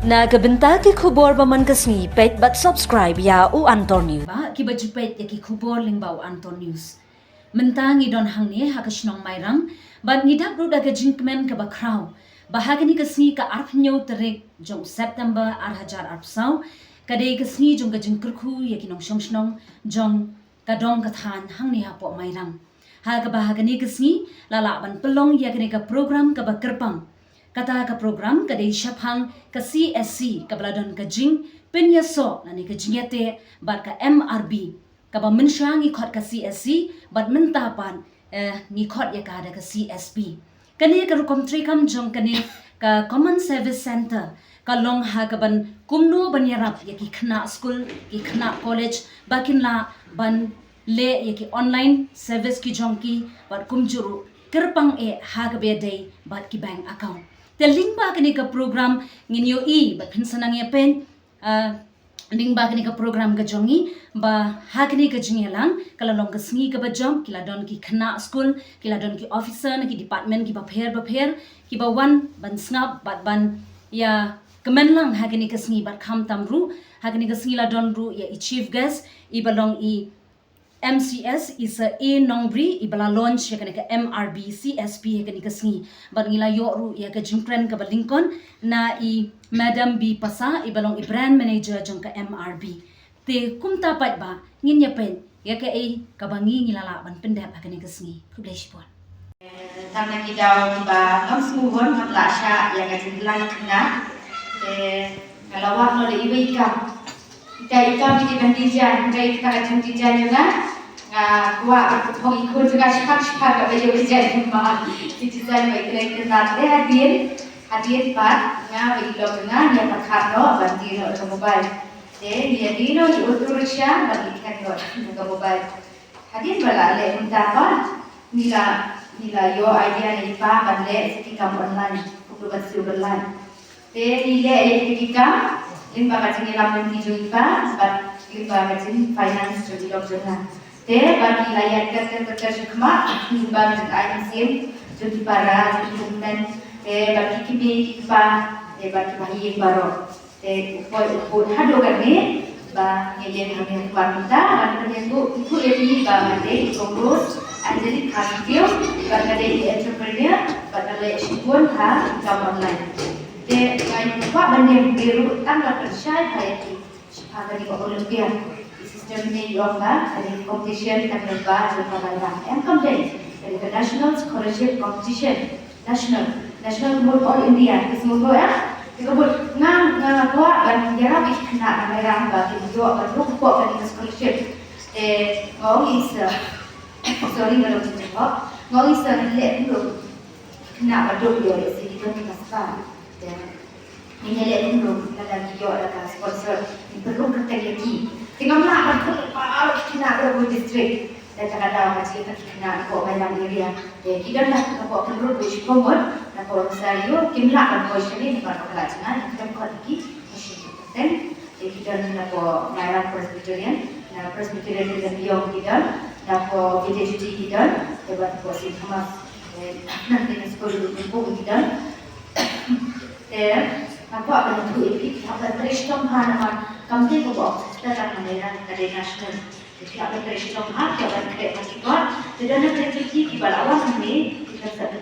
Na kabenta ki khubor baman kasni pet but subscribe ya u Anton News. Ba ki baju pet ya ki khubor lingbau Anton News. Mentang idon hangne hakashnong mairang ban ngidak ru daga jinkmen ka bakraw. Bahagani kasni ka arpnyo terik jong September arhajar arpsau kadai kasni jong ka jinkirku ya ki nong shongshnong jong kadong kathan hangne hapo mairang. Haga bahagani kasni lala ban pelong ya kini ka program ka bakerpang. Kata ka program ka day syapang ka CSC ka baladon ka jing penyaso nani ka jingyate bat ka MRB ka ba mensya ngikot ka CSC bat mentapan ngikot ya ka ada ka CSP kani ka rukom trikam jong kani ka Common Service Center ka long ha ka ban kumno ban yarap ya ki khna school ki khna college bakin la ban le ya ki online service ki jong ki bat kumjuru kerpang ha ka be day bat ki bank account Teling ba kini ka program nginyo bat pinsanang ya pen ling ba kini ka program ka jongi ba ha kini ka jingi lang kala long ka sngi ka ba jom kila don ki khna school kila don ki officer na ki department ki ba pher ki ba wan ban snap bat ban ya kemen lang ha kini ka sngi bat kham tam ru ha kini ka sngi la don ru ya i chief guest i balong i MCS is a nongbri ibala launch ya ka MRB CSP ya ka sngi bat ngila yo ru ya ka jinkren ka ba Lincoln na i Madam B Pasa ibalong i brand manager jong ka MRB te kumta pat ba ngin ya pen ya ka ka bangi ngila la ban pendap ka ni ka sngi kublaish pon tanda kita ba ngam smuhon ngam lasha ya ka jinglan kena kalawak no le iwika kita di bandijan kita ka jingjan juga gua hong ikut juga sifat ka baju bijan ma dijisan baik kena hadir pat nga ilog nga ya pakhano banti no mobile dia dino uturusya bagi kan no mobile hadir bala le untapa nila yo idea ni pa banle ketika online bukan online nile ketika limba kacing lam ni jumpa bat limba kacing finance jadi dokterna bagi layar kerja sekma limba kacing agensi jadi para dokumen bagi kimi pa bagi bahi baro upoi hado karne ba yele kami wanita dan itu lebih ba made progress anjali khasio bagade entrepreneur bagale shipon ha income online ngai pa bande biru tangga kerja hayati shipagani ko olympia system ni yoga ada competition tangga ba jumpa and campaign the national scholarship competition national board all India semua ya ikut ngang tua ban jarang kena merah bagi dua bentuk kok dari scholarship ngau is sorry kalau cakap ngau is le dulu kena bentuk yo sini tu kita sekarang ini le dulu dalam yo ada sponsor perlu kerja tinggal nak apa kena berbuat district dan kadang-kadang kita kena kok mainan area kita nak kok perlu beri komod na po rosario kimla kan po siya ni para pagkakasana kita ko lagi masih kita na po mayroon presbyterian din yung kita na po PhD kita dapat po si Thomas nanti na school po kita ako akan itu ikut apa teristong hanaman kami ko po kita na mayroon kada national jadi apa teristong hat kita kada kita tidak ada kerja kibalawan ni kita sadar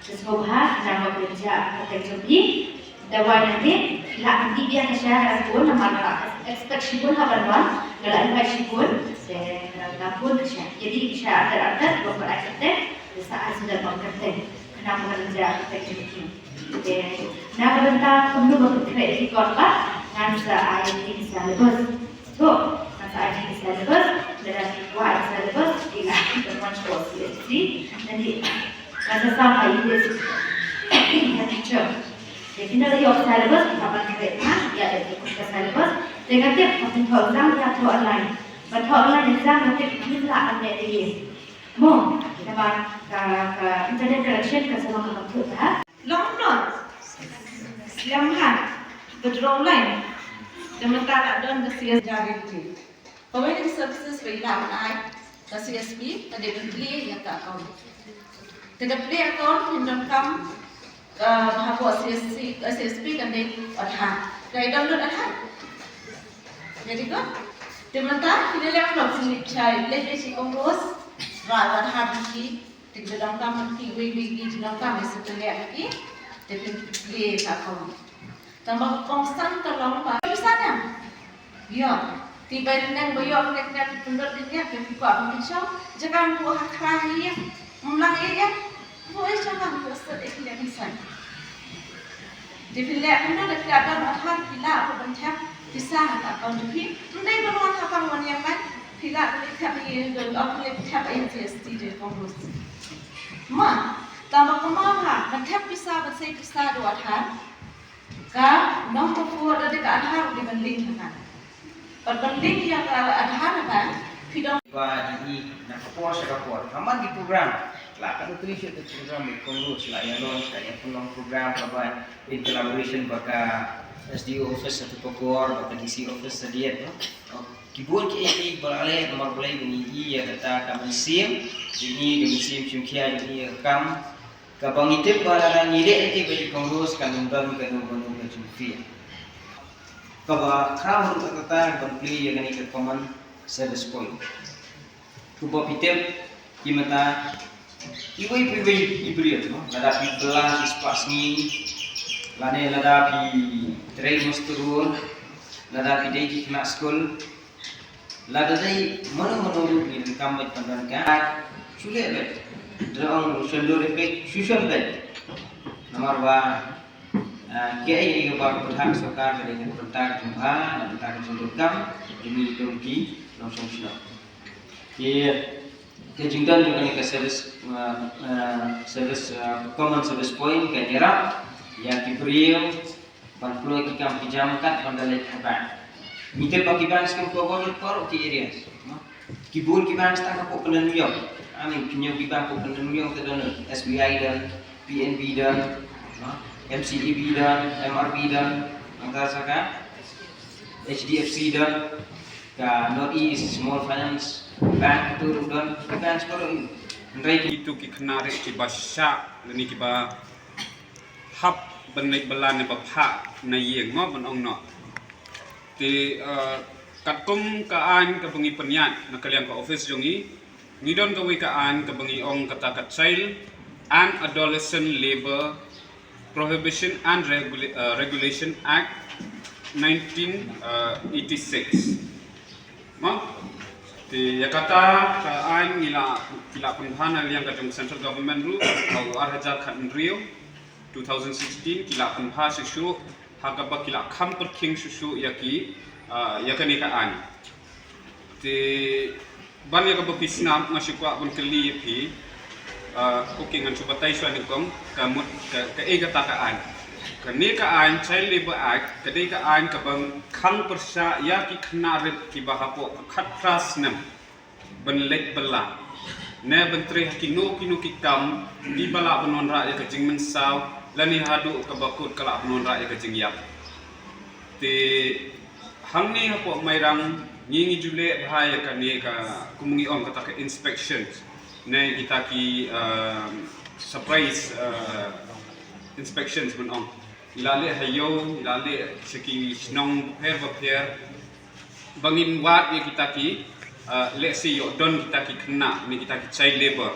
Semoga nama kerja terjadi dawan nanti lah nanti dia kesya pun nama ekspektasi pun habarwan kalau ekspektasi pun pun kesya jadi kesya ada beberapa ekspektasi saat sudah bekerja kenapa kerja terjadi nah perintah perlu bekerja di kota ngansa ayat ini salibus tuh ngansa ayat ini salibus dan wah salibus ila berkonstruksi nanti Rasa sampai itu yang teacher. Jadi dari yang syllabus kita kerja, ya dari kursus syllabus. Dengan tiap program ya tu online. Betul online exam nanti kita akan jadi. Mau kita ke internet connection ke semua komputer. Long not. Yang betul online. Sementara ada nasihat dari itu. Providing services berilah online. CSP ada beli yang tak account. Dengan play account hindam kam bahwa CSP kan di adha kai download adha jadi kan dimana kita lihat kalau sini cai lebih si kongros rawat hati tidak dalam kamar kiwi di dalam kamar setelah lagi tapi dia kakak tambah konstan kalau apa misalnya ya tiba dengan bayar dengan penduduk dunia tapi kuat mungkin jangan buat kaya mulang ya boleh jangan buat sedikit bisa Dipilih mana dipilih ada mahal pilih apa bentuk bisa tak kau dipilih. Nanti kalau orang apa orang yang kan pilih pilih tapi kalau pilih tapi interest di kongres. Ma, tambah kemana? Bentuk bisa bentuk bisa dua hal. Kah, nombor dua ada dekat hal di banding kan. Berbanding yang ada hal kan? Tidak. Và đi là support aman di program lah kan tulis itu program di kongres lah yang launch kayak peluang program apa in collaboration baka SDO office atau Pokor baka DC office sediat no kibun ke ini balai nomor balai ini ya kata kami sim ini kami sim cungkia ini rekam kabang itu balai ngide itu bagi kongres kan undang kan cungkia kaba kau kata komplit yang ini ke common service point Kuba pitem kimata iwai ibriat no lada pi belas ispas ni lada pi train musturun lada pi dei kena school lada dei mano ni kamai pandan ka sule be drong selo repek susun be nomor ba ke ai ba berhak sokar dengan perintah jumpa dan perintah jumpa demi turki langsung sudah ke jingdan juga ni ke service common service point ke nyerap yang kibriu ban flow ki kam pijamkat bandalai khabar mitel bagi bang skem ko bonut por ki areas kibun ki bang stang ko penan yo ani pinyo ki bang ko penan yo ke don SBI dan PNB dan MCEB dan MRB dan angka saka HDFC dan ka Northeast Small Finance Bank tu dan bank separuh ini. Itu ki kenari ki basya ni ki ba hap benai belan ne ba pha na yeng ngo ban ong no. Ti katum ka an ka bengi penyat na kalian ka office jongi ni don ka wi ka an ka bengi ong kata ka child and adolescent labor prohibition and regulation act 1986 ma ti yakata kaan ngila punhana liang ka central government ru au arhaja khan rio 2016 kila punha shu hakaba kila khamper king shu yaki yakani ka an ti ban yakaba pisna ngasikwa bun kali pi cooking an subatai swani kom kamut ka ega takaan kani ka an child labor act kadai ka an kabang khang persya ya ki khnarip ki bahapo khatras nam benlek bela ne bentre kinu ki kam di bala benon ra ya kajing mensaw lani hadu ka bakut kala benon ra ya kajing yap te hamni hapo mairang ngingi jule bahaya kani ka kumungi ong kata ka inspections ne kita ki surprise inspections ben ong ilale hayo ilale seki snong per bangin wat ye kita ki let's say yo don kita ki kena ni kita ki child labor